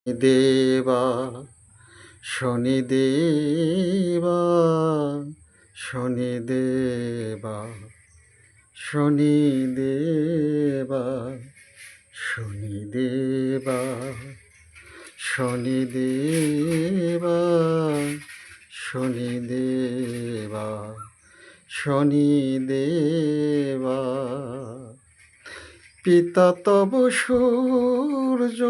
দেবা শনিদেবা শনিদেবা শনিদেবা শনিদেবা শনিদেবা শনিদেবা শনিদেবা পিতা তব সূর্যদেব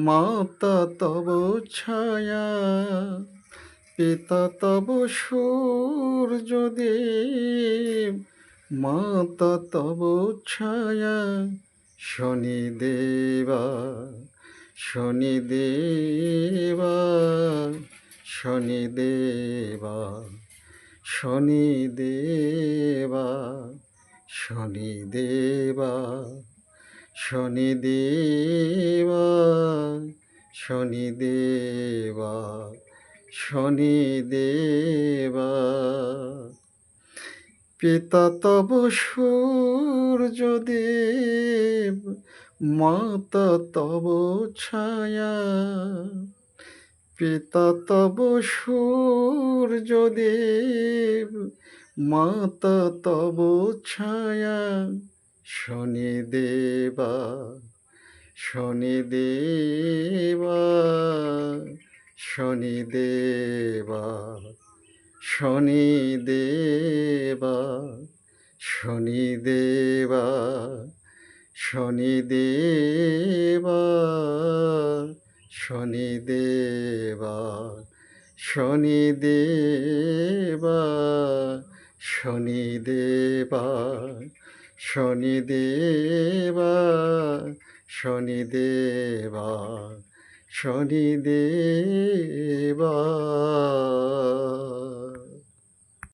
মাতা তব ছায়া পিতা তব সূর্যদেব মাতা তব ছায়া শনিদেবা শনিদেবা শনিদেবা শনিদেবা শনিদেবা শনিদেবা শনিদেবা শনিদেবা পিতা তব সূর্যদেব মাতা তব ছায়া পিতা তব সূর্যদেব মাতা তব ছায়া শনিদেবা শনিদেবা শনিদেবা শনিদেবা শনিদেবা শনিদেবা শনিদেবা শনিদেবা শনিদেবা শনিদেবা শনিদেবা শনিদেবা